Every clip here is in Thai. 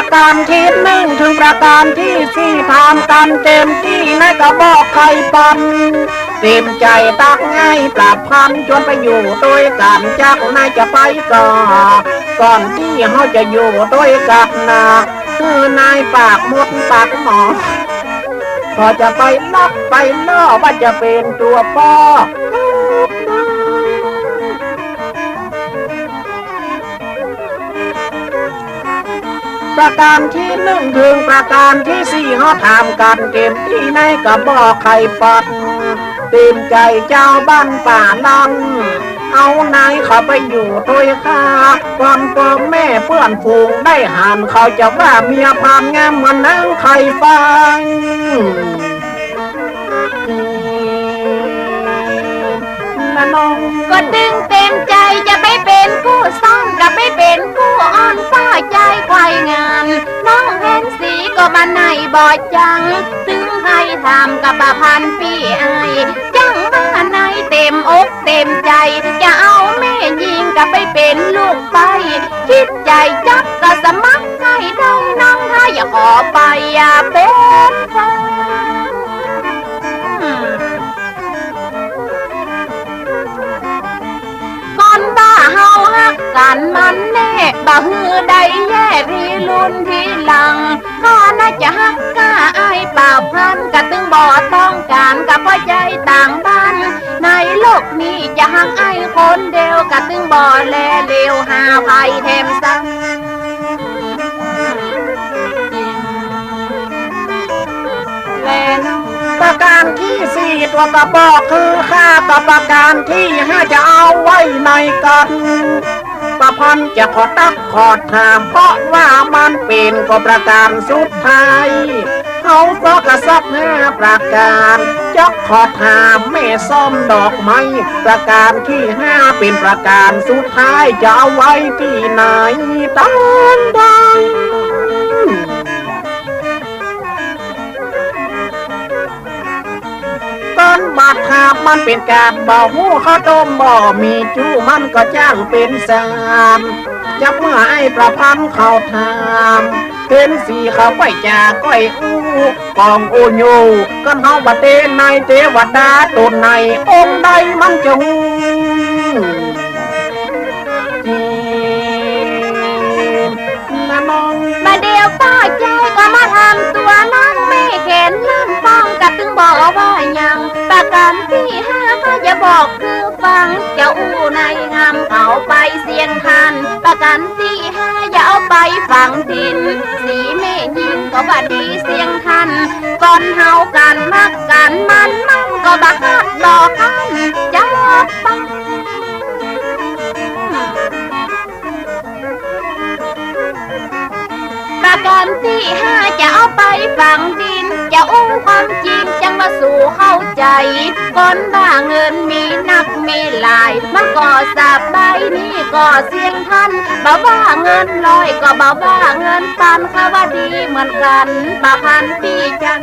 ประการที่หนึ่งถึงประการที่สี่ทำกันเต็มที่ในกระบอกไข่ปันเต็มใจตักง่ายปราบพันจนไปอยู่ด้วยกันจากนายจะไปก่อนที่เขาจะอยู่ด้วยกันนะคือนายปากมดปากหมอพอจะไปนับไปล่อว่าจะเป็นตัวพ่อประการที่หนึ่งถึงประการที่สี่เขาทำกันเต็มที่ในกระบอกไข่ปัดเต็มใจเจ้าบ้านป่านังเอานายเขาไปอยู่ด้วยข้าความตัวแม่เพื่อนฝูงได้หันเขาจะว่าเมียพานงามเหมือนนางไข่ฟังน้องก็ตึงเต็มใจจะไปเป็นผู้ซ่อนกับไปเป็นผู้อ่อนฝ้าใจควายงานน้องเห็นสีก็มาในบ่อจังตึงให้ทำกับประพันธ์พี่ไอจังมาในเต็มอกเต็มใจจะเอาแม่ยิงกับไปเป็นลูกไปคิดใจจักก็สมัครให้ได้น้องถ้าอย่าขอไปอย่าเป็นแฟนบ้าเฮาฮักกันมันแน่บ่ฮือใดแย่ที่ลุ่นที่หลังก็น่าจะฮักกล้าอายเปล่าพันกะตึงบ่ต้องการกับพ่อใจต่างบ้านในโลกนี้จะฮักอายคนเดียวกะตึงบ่แลเลวหาภัยแถมซ้ำประการที่สี่ตัวกระบอกคือข้ากับประการที่ห้าจะเอาไว้ในกันประพันธ์จะขอตักขอถามเพราะว่ามันเป็นก็ประการสุดท้ายเขาก็กระซับห้าประการจะขอถามแม่ส้มดอกไม้ประการที่ห้าเป็นประการสุดท้ายจะเอาไว้ที่ไหนตั้งดังต้นบาดหาบมันเป็นการเบาหูข้าวต้มบ่มีจู้มันก็จ้างเป็นสามจับเมื่อไอ้ประพันธ์เขาทำเป็นสีเขาไปจากก้อยอู้กองโอโยกันเขาบัดเตนในเทวดาตนในองค์ใดมันจะหูมาเดียวป้าใจก็มาทำตัวนั่งไม่เห็นนั่งฟังกับตึงบอกว่ายังประการที่ห้าก็จะบอกคือฟังจะอู้ในงามเขาไปเสียงคันประการที่ห้าอย่าเอาไปฝังดินสีแม่ยิงก็บาดีเสียงคันก่อนเฮากันมักกันมันก็บักฮัดดอกคันจะปังประการที่ห้าจะเอาไปฝังดินจะอู้ความจริงจังมาสู่เข้าใจคนบ้าเงินมีนักมีหลายมันก็สับใบนี้ก็เสียงทันบ่ว่าเงินลอยก็บ่ว่าเงินปันค่ะว่าดีเหมือนกันประพันธ์พี่จัน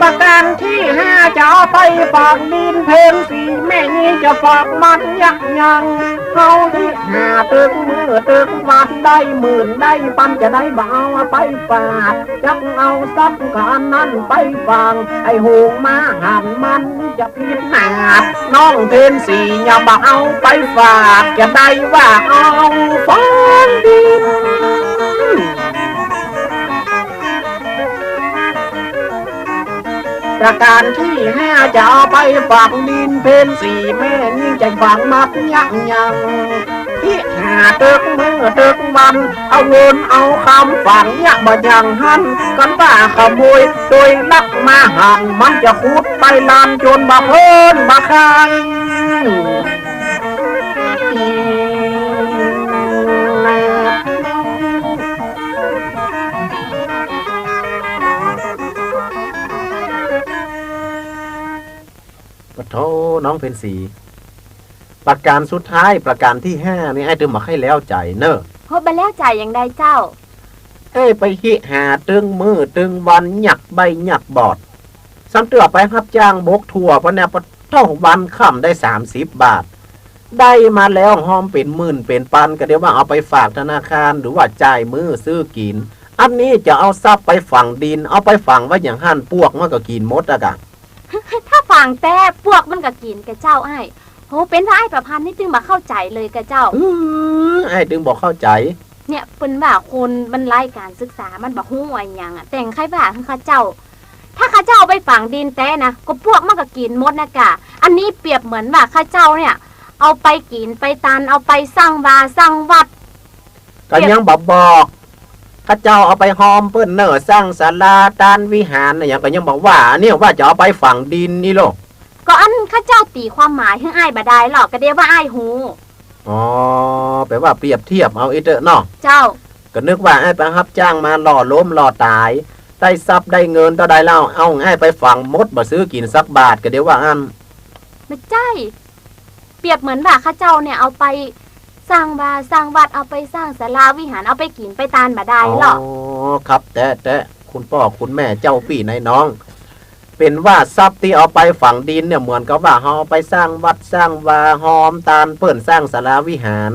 ประการที่ห้าจะเอาไปฝากดินเพลงสีแม่นี้จะฝากมันยักยังเขาที่หาตึกมือตึกวันได้หมื่นได้ปันจะได้บ่าวไปฝากจักเอาทรัพย์การนั้นไปฟังไอ้หูมาหันมันจะพิษหนาน้องเพลงสีอย่าบ่าวไปฝากจะได้ว่าเอาฟังดินประการที่ห้าจะเอาไปฝังดินเพนสีแม่ยิ่งใจฝังมัดยังที่หาตึกมือตึกวันเอาเงินเอาคำฝังยักบ่ยังหันกันว่าขโมยโดยลักมาหันมันจะขุดไปลานจนบ่เพิ่นบ่คายโธ่น้องเพนสีประการสุดท้ายประการที่ห้านี่ไอ้ตึงมาให้แล้วใจเนอะพบไปแล้วใจอย่างใดเจ้าไปขี้หาตึงมือตึงวันหยักใบหยักบอดซ้ำเตือไปรับจ้างบกถั่วเพราะแนวเท่าวันค่ำได้30 บาท ได้มาแล้วหอมเป็นหมื่นเป็นปันก็เดี๋ยวว่าเอาไปฝากธนาคารหรือว่าจ่ายมือซื้อกินอันนี้จะเอาทรัพย์ไปฝังดินเอาไปฝังไว้อย่างหั่นพวกมันก็กินหมดอะกะ ถ้าฟังแต่พวกมันก็กินแกเจ้าไอ้โหเป็นว่าไอ้ประพันธ์นี่จึงมาเข้าใจเลยแกเจ้า ไอ้ดึงบอกเข้าใจ เนี่ยเป็นว่าคนมันไล่การศึกษามันบอกหู้อะไรอย่างอ่ะแต่งใครว่าข้าเจ้า ถ้าข้าเจ้าไปฝังดินแต่นะก็พวกมันก็กินหมดนะกะอันนี้เปรียบเหมือนว่าข้าเจ้าเนี่ย เอาไปกินไปตานเอาไปสร้างวาสร้างวัด ก็ยังบอกข้าเจ้าเอาไปหอมเปิ้นเนอสร้างศาลาตานวิหารอย่างก็ยังบอกว่าเนี่ยว่าจะเอาไปฝังดินนี่โลก ก็อันข้าเจ้าตีความหมายให้อ้ายบ่ได้หรอกก็เดียวว่าอ้ายหู อ๋อแปลว่าเปรียบเทียบเอาอีเตอะเนาะ เจ้า ก็นึกว่าไอ้ไปรับจ้างมาหล่อล้มหล่อตายได้ทรัพย์ได้เงินต่อได้เล่าเอาไอ้ไปฝังมดบ่ซื้อกินสักบาทก็เดี๋ยวว่าอัน ไม่ใช่เปรียบเหมือนว่าข้าเจ้าเนี่ยเอาไปสร้างวาสร้างวัดเอาไปสร้างศาลาวิหารเอาไปกินไปตานบ่ได้หรอก อ๋อครับแต่คุณพ่อคุณแม่เจ้าพี่นายน้อง เป็นว่าทรัพย์ที่เอาไปฝังดินเนี่ยเหมือนกับว่าเอาไปสร้างวัดสร้างวาหอมตาลเปิ้นสร้างศาลาวิหาร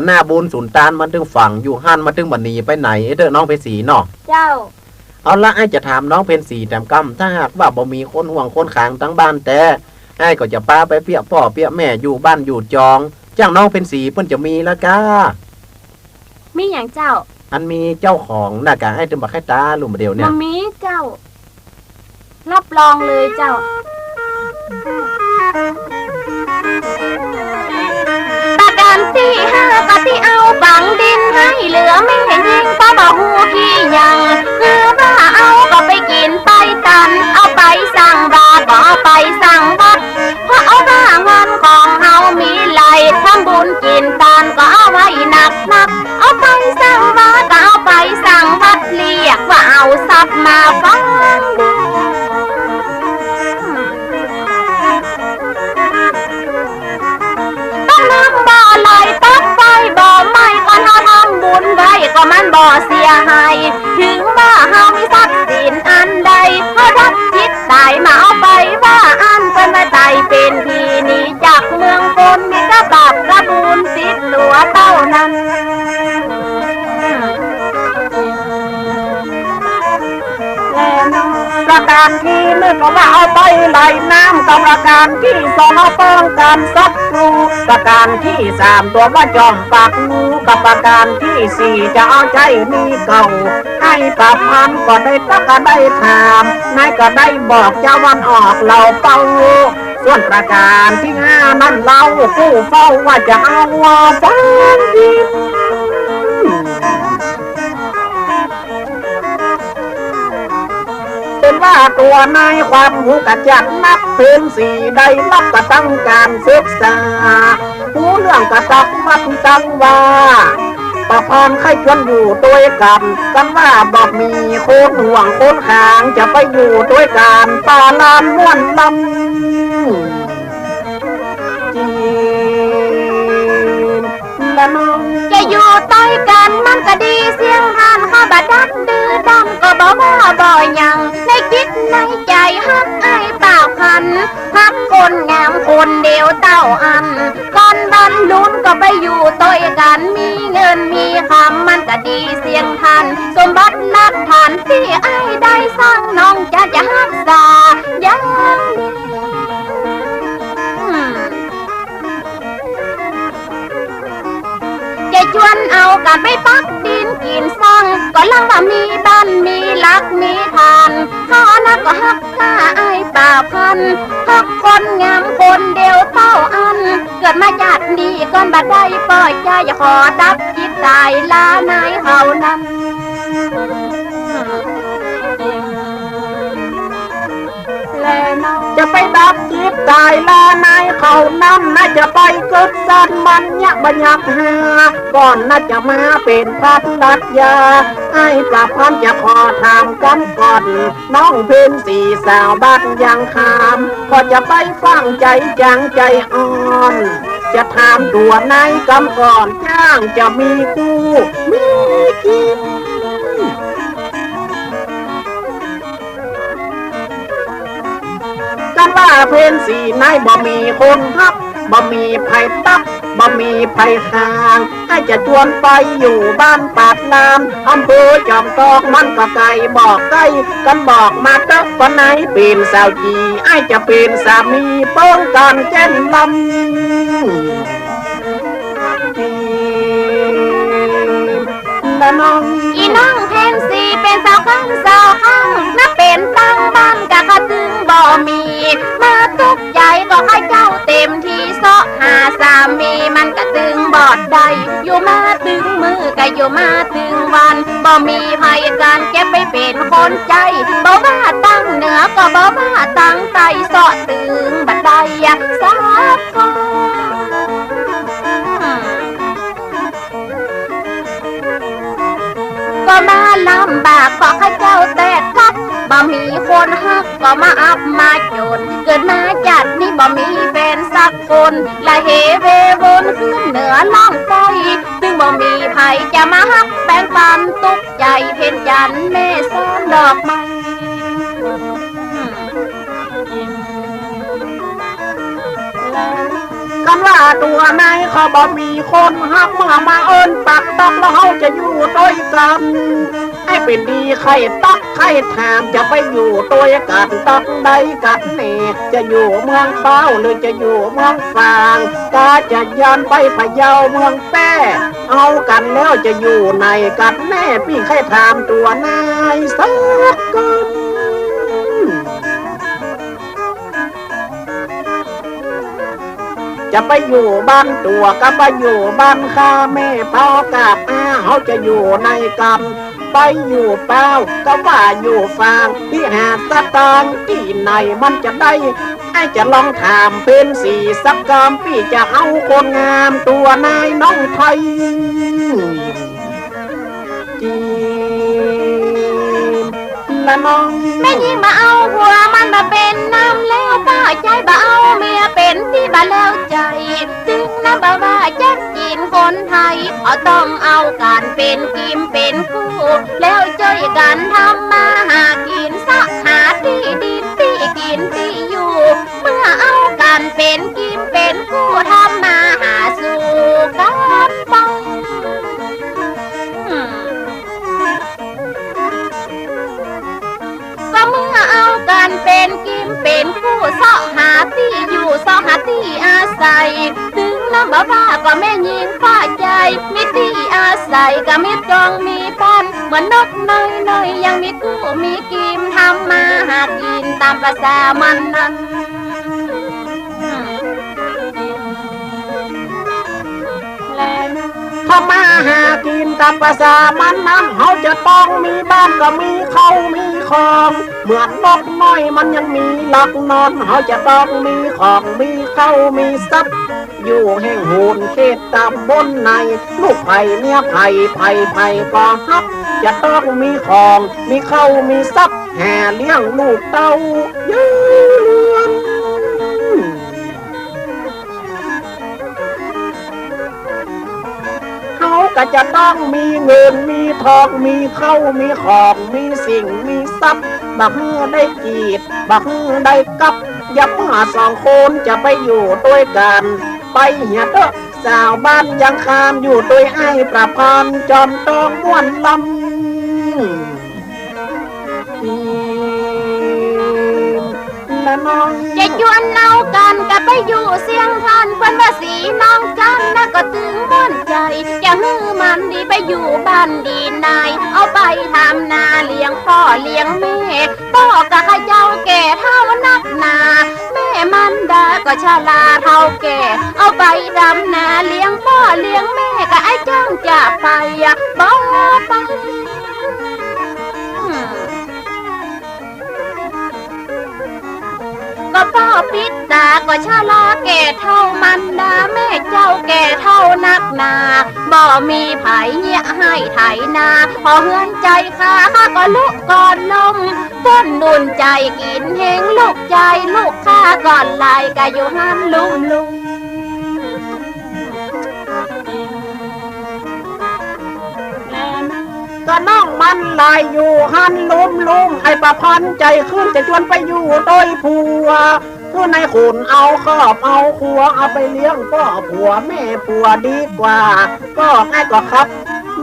หน้าบุญสุนตานมันถึงฝังอยู่หันมาถึงบันนีไปไหนเด้อน้องเพชรศรีเนาะ เจ้า เอาละไอ้จะถามน้องเพชรศรีแต้มกำถ้าหากว่าบ่มีคนห่วงคนขางทั้งบ้านแต่ไอ้ก็จะป้าไปเปียพ่อเปียแม่อยู่บ้านอยู่จองจ้างน้องเพชรศรีเพิ่นจะมีละก้า มีอย่างเจ้า อันมีเจ้าของหน้ากากให้ถึงบักให้ตาลุมเดียวเนี่ย มันมีเจ้า รับรองเลยเจ้าประการที่ห้าก็ที่เอาฝังดินให้เหลือไม่เห็นยิงเพราะบ่หูขี้ยังคือว่าเอาก็ไปกินไปตันเอาไปสั่งบาทก็เอาไปสั่งวัดเพราะเอาว่าเงินของเอามีไหลทำบุญกินทานก็เอาไว้หนักเอาไปสั่งบาทก็เอาไปสั่งวัดเรียกว่าเอาทรัพย์มาฝังดินต้องนำบ่อลอยตัดไฟบ่อไม้ก็นอนทำบุญไว้ก็มันบ่เสียหายถึงว่าเฮามีทรัพย์สินอันใดเขารับจิตตายมาเอาไปว่าอันเป็นมาตายเป็นทีนี้จากเมืองคนมีกระบาปกระบุญติดตัวเต้านั้นประการที่หนึ่งก็ว่าเอาไปไหลน้ำกับประการที่สองเอาป้องกันศัตรูประการที่สามตัวว่าจอมปากงูกับประการที่สี่จะเอาใจมีเก่าให้ปรับพันก็ได้ตักก็ได้ถามนายก็ได้บอกเจ้าวันออกเราเป้าส่วนประการที่ห้านั้นเราผู้เฝ้าว่าจะเอาว่าฟังดินเป็นว่าตัวนายความหูกระจัดนักเป็นสี่ได้รับกระตั้งการศึกษาหูเรื่องกระตักมัดจังว่าประพานให้ชวนอยู่ด้วยกันว่าบอกมีคนห่วงคนขางจะไปอยู่ด้วยกันป่าลานม่วนลำจีนและน้อง จะอยู่ต้อยกันมันก็ดีเสียงทานข้าบดันดื้อดำก็บ่ว่าบ่ยังในคิดในใจฮักไอ้เปล่าคันฮักคนงามคนเดียวเต้าอันก่อนบรรลุนก็ไปอยู่ต้อยกันมีเงินมีคำมันก็ดีเสียงทันสมบัตินักฐานที่ไอ้ได้สร้างน้องจะรักษาอย่างดีจะชวนเอากันไปปักดินกินซ่องก็ลังว่ามีบ้านมีลักมีทานเขานักก็ฮักข้าไอ้ป่าพันฮักคนงามคนเดียวเต้าอันเกิดมาจากดีก่อนบัดได้ปล่อยใจอย่าขอดับจิตตายลานายเขานั้นจะไปดับจิตตายลานายเขานั่นน่าจะไปเกิดสันมันยักบัญญัติหาก่อนน่าจะมาเป็นพัดรัดยาไอ้ประพันจะขอถามกันก่อนน้องเพนสีสาวบ้านยังคามก็จะไปฟังใจจังใจอ่อนจะถามตัวนายกำก่อนจ้างจะมีกู้มีกินกันว่าเพนสีนายบ่มีคนฮัก บ่มีภัยตักบ่มีภัยห่างให้จะชวนไปอยู่บ้านปากน้ำอำเภอจอมทองมันก็ไกลบอกใกล้กันบอกมาตักวันไหนเป็นสาวจีไอ้จะเป็นสามีเปิ้งกันแจ้นลำและน้อง อีน้องเพนสีเป็นสาวข้างสาวข้างนับเป็นตั้งบ้านกะขะตึงบ่มีมาทุกข์ใจก็ให้เจ้าเต็มที่เสาะหาสามีมันกะตึงบอดใดอยู่มาตึงมือกะอยู่มาตึงวันบ่มีภัยการเก็บไปเป็นคนใจบ่ว่าตั้งเหนือก็บ่ว่าตั้งใต้เสาะตึงบัดใดสักคนก็มาลำบากก็ข้าเจ้าแต่กับบ่มีคนฮักก็มาอับมาจนเกิดมาจากนี่บ่มีแฟนสักคนละเหเววนขึ้นเหนือล่องไปถึงบ่มีไผจะมาฮักแบ่งปันตุกใจเพ็ญจันทร์แม่ซ่อนดอกไม้กันว่าตัวนายเขาบ่มีคนฮักมาเอิ้นปักตอกแล้วเขาจะอยู่ด้วยกันให้เป็นดีใครตักใครถามจะไปอยู่ตัวกันตักใดกันนี่จะอยู่เมืองเป้าหรือจะอยู่เมืองฟางกาจะย้อนไปพะเยาเมืองแป้เอากันแล้วจะอยู่ในกันแน่พี่ใครถามตัวนายสักคนจะไปอยู่บ้านตัวก็ไปอยู่บ้านข้าแม่พ่อกับเขาจะอยู่ในกรรมไปอยู่เป้าก็ว่าอยู่ฟางที่หาตะตางที่ไหนมันจะได้ไอ้จะลองถามเป็นสีสักกรรมพี่จะเอาคนงามตัวนายน้องไทยจีละน้อง แม่ยิ่งมาเอาหัวมันมาเป็นน้ำแล้วป้าใจบ่เอาเมียเป็นที่บ่แล้วใจถึงนะบ่ว่าจะกินคนไทยเอาต้องเอาการเป็นกิมเป็นคู่แล้วช่วยกันทำมาหากินสักหาที่ดินที่กินที่อยู่เมื่อเอาการเป็นกิมเป็นคู่ทำมาหาสู่กันไปก็เมื่อเอากันเป็นกิมเป็นคู่เสาะหาที่อยู่เสาะหาที่อาศัยถึงน้ำบ่ว่าก็แม่ยิงฝ้าใจมีที่อาศัยก็มีกองมีปันเหมือนนกน้อยยังมีคู่มีกิมทำมาหากินตามภาษามันนั้นถ้ามาหากินตามภาษามันนั้นเขาจะต้องมีบ้านก็มีเขามีของเหมือนนกน้อยมันยังมีหลักนอนเขาจะต้องมีของมีเขามีทรัพย์อยู่แห่งโหนเขตตำบลในลูกไผ่เนี่ยไผ่ก็ฮับจะต้องมีของมีเขามีทรัพย์แห่เลี้ยงลูกเต้ายืนเขาก็จะต้องมีเงินมีทองมีเข้ามีของมีสิ่งมีทรัพย์บักฮือได้กีดบักฮือได้กับอย่าเมื่อสองคนจะไปอยู่ด้วยกันไปเหียเถอะสาวบ้านยังคามอยู่ด้วยไอ้ประพันธ์จอมตองม้วนลำและน้อง จะชวนเอากันกับไปอยู่เสียงทันเพิ่นว่าสีน้องจันน่ะก็ถึงม่วนใจจะฮื้อมันดีไปอยู่บ้านดีนายเอาไปทำนาเลี้ยงพ่อเลี้ยงแม่พ่อกับข้าเจ้าแก่เท่านักนาแม่มันดาก็ชราเท่าแก่เอาไปทำนาเลี้ยงพ่อเลี้ยงแม่กับไอ้จ้างจะไปบ่ไปก็พ่อพิษตาก็ชาลาแก่เท่ามันดาแม่เจ้าแก่เท่านักนาบ่มีไผเหี้ยให้ไถนาพอเฮือนใจข้าก็ลุกก่อนลงต้นนุนใจกินเฮงลูกใจลูกข้าก่อนลายกะอยู่หันลุงก็น้องมันลายอยู่หันลุมไอ้ประพันธ์ใจขึ้นจะชวนไปอยู่โดยผัว ก็ในขุนเอาครอบเอาครัวเอาไปเลี้ยงพ่อผัวแม่ผัวดีกว่าก็ไอ้ก็ครับ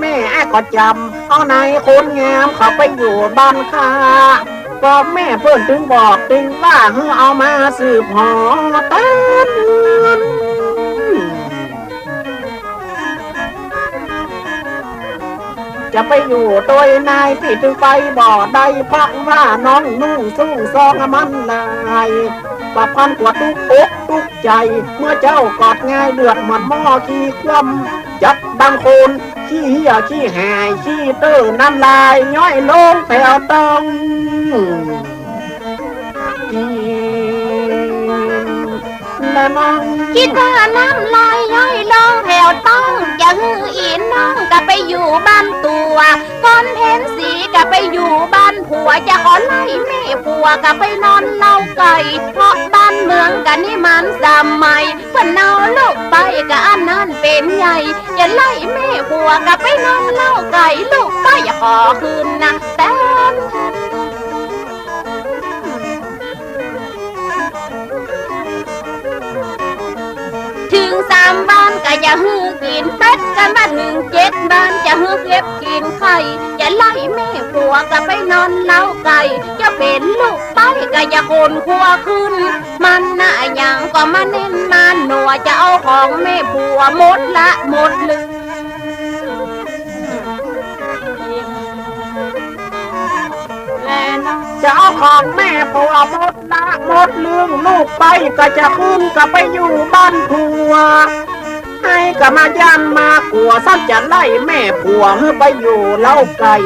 แม่ไอ้ก็จำเอาในคนงามเขาไปอยู่บ้านข้าก็แม่เพื่อนถึงบอกถึงว่าเฮาเอามาสืบหอตันจะไปอยู่โดยนายที่ถึงไปบ่อใดพักว่าน้องนุ่งสู้ซองมันลายปะพันกว่าทุกอกทุกใจเมื่อเจ้ากอดง่ายเลือดหมดหม้อขี้คว่ำจับบางคนขี้เหี้ยขี้หายขี้เตื้อน้ำลายย้อยลงแถวตองและน้อง คิดว่าน้ำลายย้อยลงแถวต้องอย่าฮืออีน้องก็ไปอยู่บ้านตัวคนเห็นสีก็ไปอยู่บ้านผัวจะขอไล่แม่ผัวก็ไปนอนเล่าไก่เพราะบ้านเมืองกันนี่มันสมัยเพื่อนเอาลูกไปก็อันนั้นเป็นใหญ่อย่าไล่แม่ผัวก็ไปนอนเล่าไก่ลูกไปอย่าขอคืนนะแต่ถึง3 บ้านก็อย่าฮือกินเป็ดกันมาถึง7 บ้านจะฮือเก็บกินไข่อย่าไล่แม่ผัวก็ไปนอนเล้าไก่จะเป็นลูกไปก็อย่าโคนขัวขึ้นมันน่ะยังก็มาเน้นมาหนัวจะเอาของแม่ผัวหมดละหมดลืมจะเอาของแม่ผัวหมดละหมดเรื่องลูกไปก็จะขึ้นก็ไปอยู่บ้านผัวให้ก็มาย่านมากลัวซ้ำจะไล่แม่ผัวให้ไปอยู่เล่าไก่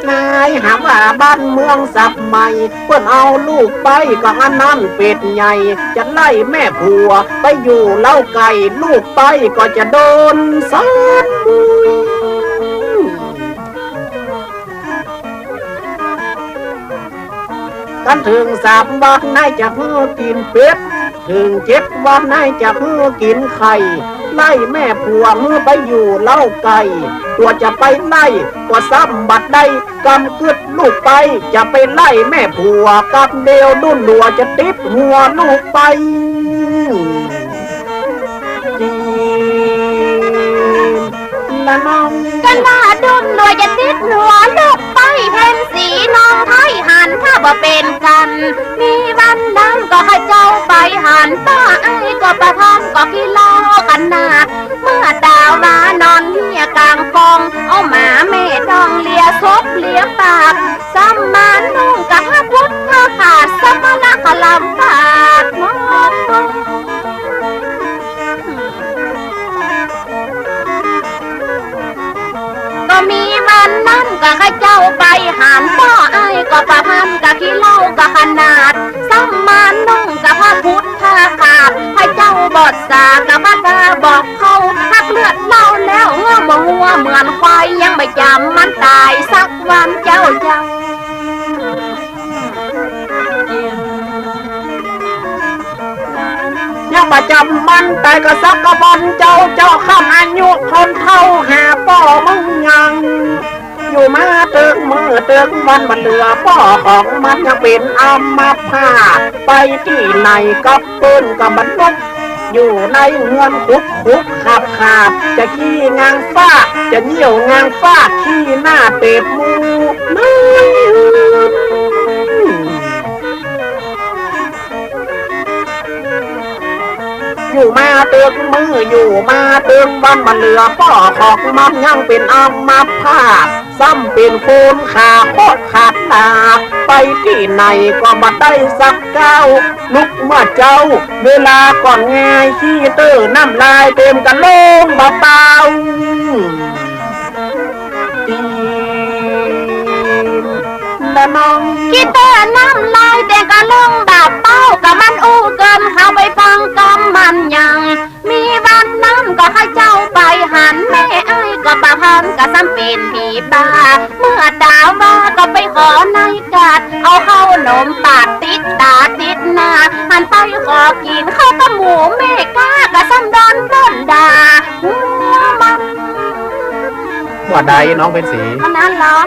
นายหาว่าบ้านเมืองสับใหม่เพื่อนเอาลูกไปก็อันนั้นเป็ดใหญ่จะไล่แม่ผัวไปอยู่เล่าไก่ลูกไปก็จะโดนซัดกันถึง3 วันนายจะเพื่อกินเป็ดถึง7 วันนายจะเพื่อกินไข่ไล่แม่ผัวเมื่อไปอยู่เล่าไก่ตัวจะไปไล่ก็ซ้ำบัดได้กำกึดลูกไปจะไปไล่แม่ผัวกับเดียวดุนดัวจะติดหัวลูกไปละน้องกันว่าดุนดัวจะติดหัวลูกไปเห็นสีน้องไทยหันถ้าบ่เป็นกันมีวันนั้นก็ให้เจ้าไปหันป้าไอ้ก็ประทานก็กิโลกันนาดเมื่อดาวมานอนเหี่ยกลางกองเอาหมาแม่ดองเลียซบเลียปากซ้ำมานุ่งกับพระพุทธขาดสมณะขลำปาดมองก็มีวันนั้นก็ให้เจ้าไปหานป้อไอ้ก็ประพันกับขี้เล่ากับขนาดซ้ำมานุ่งกับพระพุทธขาดให้เจ้าบอดสากับพระตาบอกเขาหักเลือดเล่าแล้วเงาบ่หัวเหมือนควายยังไม่จำมันตายสักวันเจ้ายังประจำมันแต่ก็สักกะบอนเจ้าข้ามอายุคนเท่าหาป้อมึงยังอยู่มาเติงมือเติงวันมันเหลือป้อของมันยังเป็นอัมพาตไปที่ไหนกับปืนกับบรรทุกอยู่ในเงินคุกขับจะขี้งางฟ้าจะเหี่ยวงางฟ้าขี้หน้าเตะมูอยู่มาเติงมืออยู่มาเติงวันมันเหลือป้อของมันยังเป็นอัมพาตซ้ำเป็นโคนขาโคตรขาดตาไปที่ไหนก็มาได้สักก้าวลุกเมื่อเจ้าเวลาก่อนง่ายขี้เตื้อน้ำลายเต็มกันลงเบาละน้องขี้เตื้อน้ำลายเต็มกันลงแบบเป้ากับมันอู้เกินเข้าไปฟังกำมันยังมีวันนั้นก็ให้เจ้าไปหันแม่ไอ้ก็ประพันกับซ้ำเป็นผีบ้าเมื่อดาวมาก็ไปขอในกัดเอาเข้าหนมปาดติดตาติดหน้าหันไปขอกินข้าวตะหมูแม่กล้ากับซ้ำดอนต้นดาหัวมันว่าใดน้องเป็นสีอันนั้นเหรอ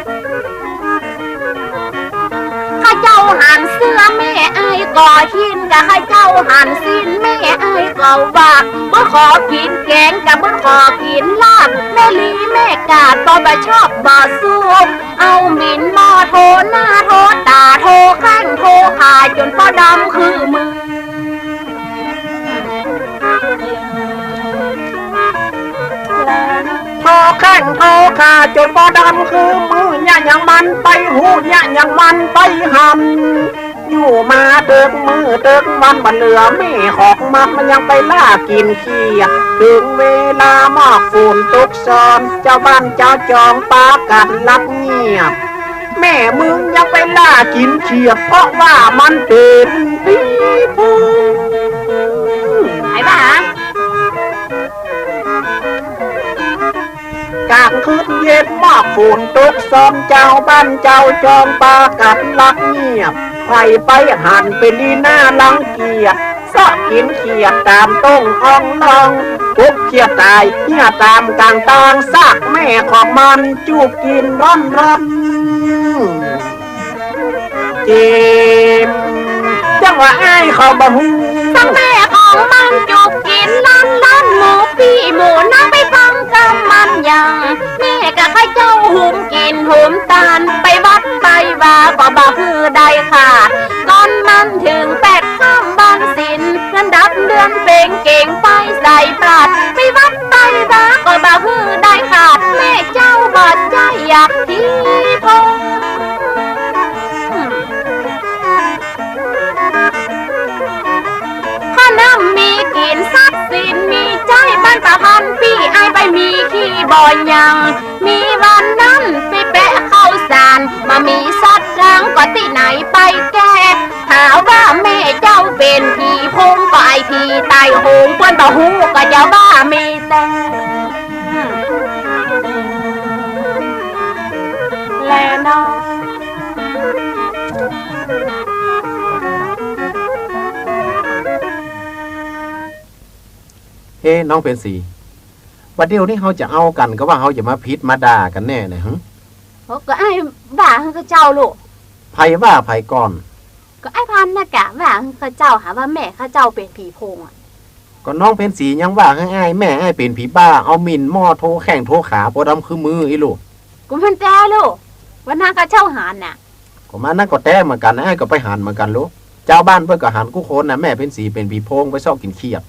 ข้าเจ้า หันเสื้อแม่ไอ้ก่อหินกะให้เจ้าหันสิ้นแม่ไอ้ก็ว่าเมื่อขอกินแกงกับเมื่อขอกินลาบแม่ลีแม่กาดก็บ่ชอบบ่สู้เอาหมิ่นมอโทหน้าโทตาโทข้างโทขาจนพ่อดำคือมือโทแข้งโทขาจนบ่ดำคือมือเนี่ยอย่างมันไปหูเนี่ยอย่างมันไปหันอยู่มาเติกมือเติกวันบันเหลือไม่หอกมันยังไปล่ากินเขียดถึงเวลาหมอกฝุ่นตกซ้อนเจ้าบ้านเจ้าจองปากันลับเงียบแม่มึงยังไปล่ากินเขียดเพราะว่ามันเป็นผีพูไอ้บ้ากลางคืนเย็นหมอกฝุ่นตกซ้อนเจ้าบ้านเจ้าจองปากันลับเงียบใครไปหันเป็นดีหน้าลังเกียจซอกกินเขียดตามต้งอ่องลองปุ๊บเขียดตายเหี้ยตามกลางตางซากแม่ของมันจูบกินร้อนเจมจังว่าไอ้เขาบ่ฮู้ตั้งแม่ของมันจูบกินล้านหมูปีหมูน้าไปฟังกำมันยังแม่กับข้าเจ้าหุมกินหุมตาลไปวัดไปว่าก็บ่คือได้ขาดก่อนมันถึง8 ค่ำวันศิลเงินดับเดือนเป่งเก่งไปใส่ปราดไปวัดไปว่าก็บ่คือได้ขาดแม่เจ้าบาดใจอยากที่พงมีกินทรัพย์สินมีใจบ้านประพันพี่ไอไปมีขี้บ่อยยังมีวันนั้นไปแปะเข้าสารมามีซอดกลางก็ที่ไหนไปแก้ถามว่าแม่เจ้าเป็นผีพงก็ไอผีตายโหงเพื่อนบ่ฮู้ก็จะบ้ามีแต่แลนอเฮ้น้องเป็นสีวันเดียวนี้เขาจะเอากันก็ว่าเขาจะมาพิษมาด่ากันแน่เลยฮึก็ไอ้บ้าก็เจ้าลูกไผว่าไผก่อนก็ไอ้พันนะกะว่าข้าเจ้าหาว่าแม่ข้าเจ้าเป็นผีโพงอ่ะก็น้องเป็นสียังว่าให้อ้ายแม่อ้ายเป็นผีบ้าเอามินหม้อโทแข่งโทขาปอดำคือมืออีลูกกูมันแต้ลูกวันนั้นข้าเจ้าหานน่ะก็มานั่นก็แต้เหมือนกันอ้ายก็ไปหานเหมือนกันลูกเจ้าบ้านเพื่อก็หานกู้คนนะแม่เป็นสีเป็นผีโพงไปชอบกินเขียด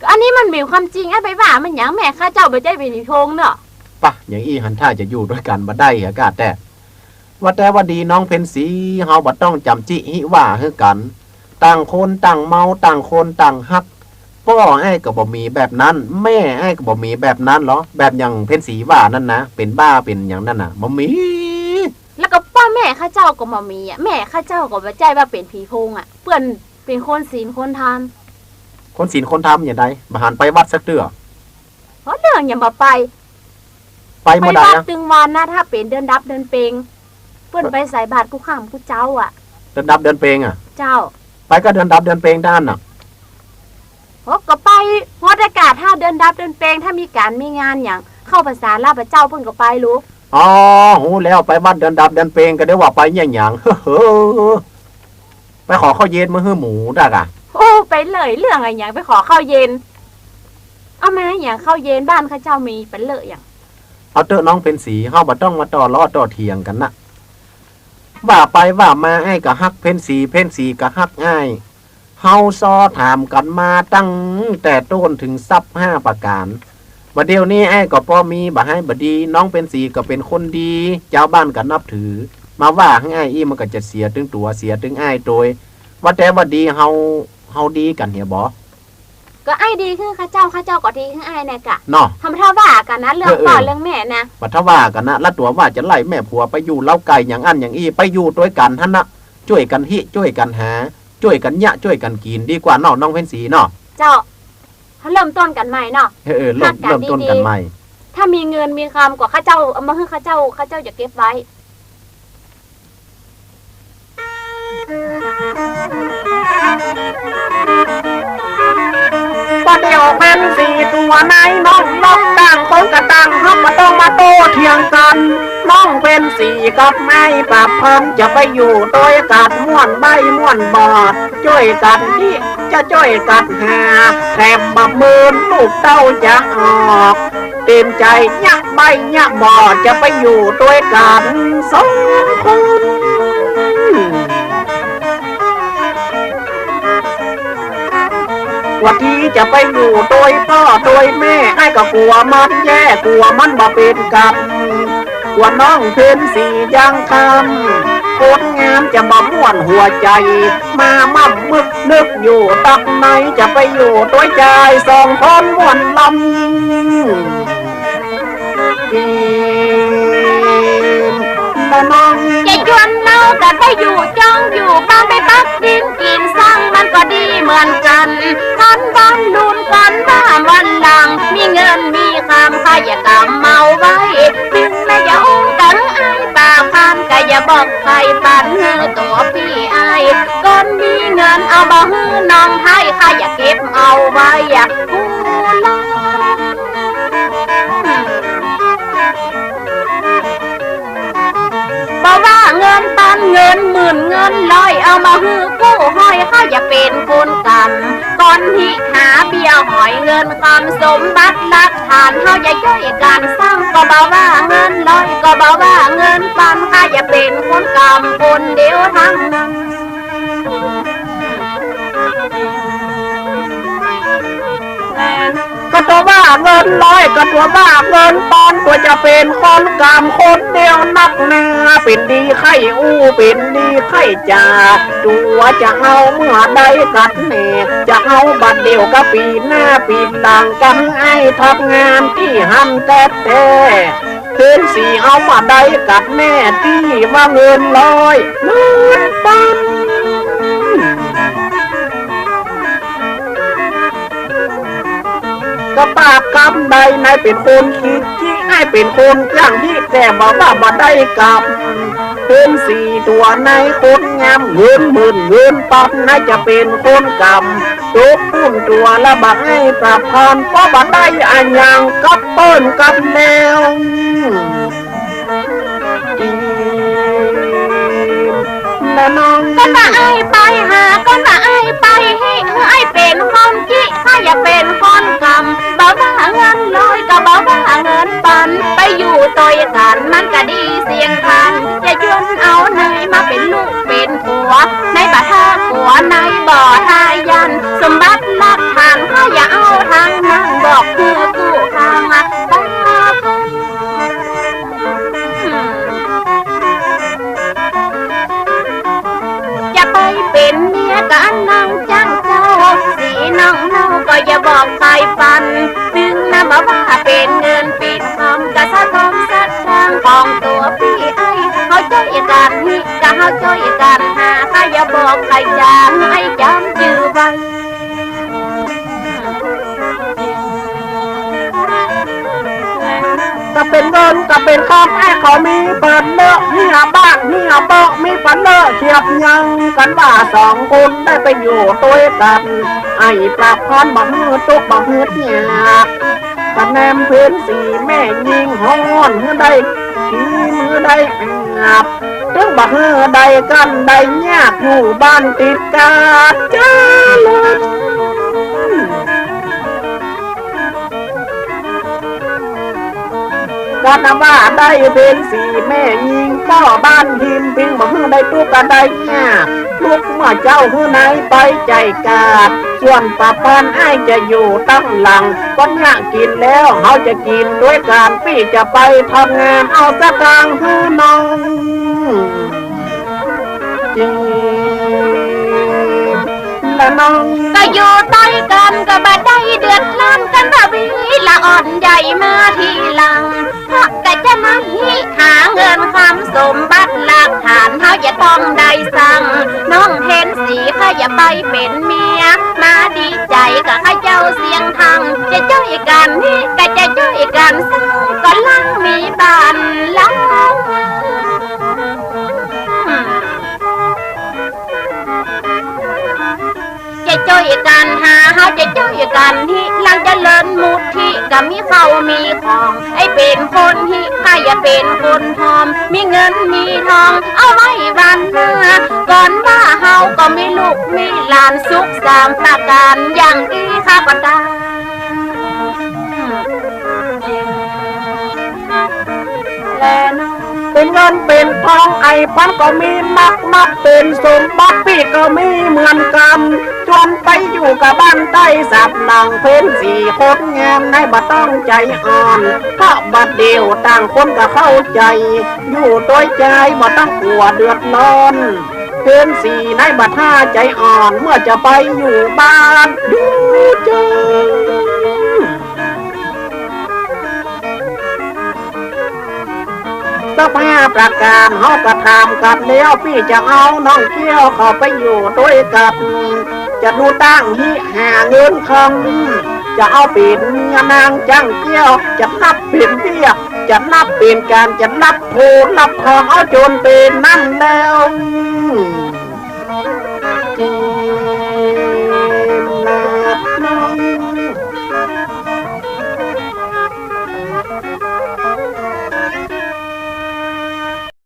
อันนี้มันมีความจริงไอ้ไปว่ามันหยังแม่ข้าเจ้าไปใจเป็นผีโพงเนาะปะอย่างอี้หันท่าจะอยู่ด้วยกันบ่ได้อากาศแต่ว่าดีน้องเพนสีเฮาบ่ต้องจำจิหิว่าคือกันต่างคนต่างเมาต่างคนต่างฮักพ่อไอ้ก็บ่มีแบบนั้นแม่ไอ้ก็บ่มีแบบนั้นหรอแบบอย่างเพนสีว่านั่นนะเป็นบ้าเป็นอย่างนั้นน่ะบ่มีแล้วก็พ่อแม่ข้าเจ้าก็บ่มีอ่ะแม่ข้าเจ้าก็บ่ใจว่าเป็นผีโพงอ่ะเปิ้นเป็นคนศีลคนธรรมคนศีลคนธรรมอย่างใดบ่หันไปวัดสักเตื้อเพราะเรื่องอย่าบ่ไปบ่ได้นะตึงวันนะถ้าเป็นเดือนดับเดือนเปงเปิ้นไปใส่บาตรกูข้ามกูเจ้าอ่ะเดือนดับเดือนเปงอ่ะเจ้าไปก็เดือนดับเดือนเปงด้านน่ะก็ไปฮอดอากาศถ้าเดือนดับเดือนเปงถ้ามีการมีงานอย่างเข้าภาษาลาพระเจ้าเพิ่นก็ไปรู้อ๋อหูแล้วไปวัดเดือนดับเดือนเปงก็ได้ว่าไปหยังไปขอข้าวเย็นมื้อหมูดากะโอ้ไปเลยเรื่องอะไรอย่างไปขอข้าวเย็นเอามาอย่างข้าวเย็นบ้านข้าเจ้ามีเป็นเลยอย่างเอาเตอะน้องเป็นสีเฮาบ่ต้องมาต่อล้อต่อเถียงกันนะว่าไปว่ามาไอ้ก็ฮักเพนสีก็ฮักง่ายเฮาซอถามกันมาตั้งแต่ต้นถึงซับ5ประการบัดเดี๋ยวนี้ไอ้ก็พอมีบ่ให้บ่ดีน้องเป็นสีก็เป็นคนดีเจ้าบ้านก็นับถือมาว่าให้อ้ายอีมันก็จะเสียถึงตัวเสียถึงอ้ายโดยว่าแต่ว่าดีเฮาดีกันเหียบ่ก็ไอ้ดีคือข้าเจ้าก็ดีคือไอ้น่ะกะเนาะทำท่าว่ากันนะเรื่องพ่อเรื่องแม่นะว่าถ้าว่ากันนะแล้วตัวว่าจะไล่แม่ผัวไปอยู่เล้าไก่อย่างอันอย่างอีไปอยู่ด้วยกันหั่นน่ะช่วยกันหิช่วยกันหาช่วยกันยะช่วยกันกินดีกว่าเนาะน้องเพ็ญศรีเนาะเจ้าเริ่มต้นกันใหม่เนาะเริ่มต้นกันใหม่ถ้ามีเงินมีคำกว่าข้าเจ้าเอามาให้ข้าเจ้าจะเก็บไว้ว่าเดี๋ยวเป็นสีตัวไหนน้องต่างคนก็ต่างฮับมาต้องมาโต เทียงกันน้องเป็นสีกับไม้ปรับพันจะไปอยู่โดยกัดม่วนใบม่วนบอดช่วยกันที่จะช่วยกันหาแถมบับมืนลูกเต้าจะออกเต็มใจยักใบยักบอดจะไปอยู่ด้วยกันสองคนว่าที่จะไปอยู่โดยพ่อโดยแม่ให้ก็กลัวมันแย่กลัวมันบ่เป็นกันกลัวน้องเพ็ญสียังคำโคตรงามจะบ่ม่วนหัวใจมามั่มมึกนึกอยู่ตักไหนจะไปอยู่โดยใจสองคนม่วนลำแต่น้องจะชวนเรากันไปอยู่จ้องอยู่บ้านไปปักดินกินสร้างมันก็ดีเหมือนกันทันบ้านลุนกันว่ามันดังมีเงินมีคำข้าอย่ากำเมาไว้ถึงแม้จะอุ้งกันไอ้ปากพันก็อย่าบอกใครปันหือตัวพี่ไอ้ก่อนมีเงินเอาบ่หือน้องให้ข้าอย่าเก็บเอาไว้อย่าพูดลบอกว่าเงินปันเงินหมื่นเงินร้อยเอามาหื้อกู้ห้อยข้าอย่าเป็นคนกันก่อนที่หาเบี้ยหอยเงินคำสมบัติหลักฐานเขาอย่าช่วยกันสร้างก็บอกว่าเงินร้อยก็บอกว่าเงินปันข้าอย่าเป็นคนกำคนเดียวทั้งนั้นก็ตัวว่าเงินร้อยก็ตัวว่าเงินปอนตัวจะเป็นคนกรรมคนเดียวนักหนาเป็นดีไข่อู้เป็นดีไข่จ่าตัวจะเอาเมื่อใดกัดเนจะเอาบัดเดียวก็ปีหน้าปีต่างกันไอ้ทำงานที่หันแต่เงินสีเอามาใดกัดแม่ที่ว่าเงินร้อยเงินปอนก็ปากกำใดนายเป็นคนคิดที่ให้เป็นคนจ้างที่แต่บอกว่าบ่ได้กับเป็นสี่ตัวในคนงามเงินหมื่นเงินปับนายจะเป็นคนกำทุกปุ่นตัวละบักให้ปรับพรก็บ่ได้อันยังกับเปิ้นกับแนวและน้องก็มาไอ้ไปหาก็มาไอ้ไปให้ไอ้เป็นคนขี้ข้าอย่าเป็นคนกำบอกว่าเงินลอยก็บอกว่าเงินปันไปอยู่ตัวกันมันก็ดีเสียงทันจะชวนเอาไหนมาเป็นลูกเป็นผัวในบ่ท่าผัวในบ่อทายันสมบัติหลักฐานข้าอย่าเอาทางนั่งบอกคือกู้ทางมาเป็นเมียกันนั่งจ้างเจ้าสีน้องเล่าก็อย่าบอกใครปันถึงนะมาว่าเป็นเงินปิดคำกะสะท้อนสัดทางของตัวพี่ไอ้เขาช่วยกันนี่ก็เขาช่วยกันหาถ้าอย่าบอกใครจำให้จำชื่อไว้ก็เป็นเงินก็เป็นคำไอ้เขามีเปิดเลิกนี่อาบ้านนี่อาเบามีปันเลิกเทียบยังกันว่าสองคนได้ไปอยู่ตัวกันไอ้ปรับพรบังมือตุกบังมือเนี่ยกระแนมพื้นสีแม่ยิงฮ้อนเมื่อใดทีเมื่อใดอาบถึงบังมือใดกันใดยากอยู่บ้านติดกาจ้าเลยก็ว่าได้เป็นสีแม่ยิงป้อบ้านทิมปิงบอกฮือได้ตุกกันได้เนี่ยลูกเมื่อเจ้าฮือไหนไปใจกาดส่วนป้าพรไอ้จะอยู่ตั้งหลังก็เนี่ยกินแล้วเขาจะกินด้วยการพี่จะไปทำงานเอาสักกลางฮือน้องจริงและน้องก็อยู่ต้อยกันก็บ่ได้เดือดร้อนกันว่าวิละอ่อนใหญ่มาทีหลังเพราะแต่จะมันนี่หาเงินคำสมบัติหลักฐานเขาอย่าต้องได้สั่งน้องเห็นสีข้าอย่าไปเป็นเมียมาดีใจกับข้าเจ้าเสียงทางจะช่วยกันนี่ก็จะช่วยกันสั่งก็ลังมีบานลังจะช่วยกันหาเขาจะช่วยกันที่หลังจะเลินมุดที่ก็มีเขามีของให้เป็นคนที่ข้าอย่า เป็นคนหอมมีเงินมีทองเอาไว้วันหน้าก่อนว่าเฮาก็มีลูกมีหลานสุขสามประการอย่างที่ข้าพเจ้าและน้อง เป็นเงินเป็นทองไอ้พันก็มีนักเป็นสมบัติพี่ก็มีเหมือนกันจนไปอยู่กับบ้านใต้สับหนังเพ้นสี่คนงามได้บ่ต้องใจอ่อนเพราะบัดเดียวต่างคนก็เข้าใจอยู่ตัวใจบ่ต้องกลัวเดือดร้อนเพ้นสี่ในบัดท่าใจอ่อนเมื่อจะไปอยู่บ้านดูเจอสภาพประการเฮาก็ทำกันแล้วพี่จะเอาน้องเกี้ยวเข้าไปอยู่ด้วยกันจะดูตั้งหิหาเงินคำจะเอาเป็นเมียนางจังเกี้ยวจะนับเป็นเบี้ยจะนับเป็นการจะนับโทนับทองเอาจนเป็นนั่นแล้ว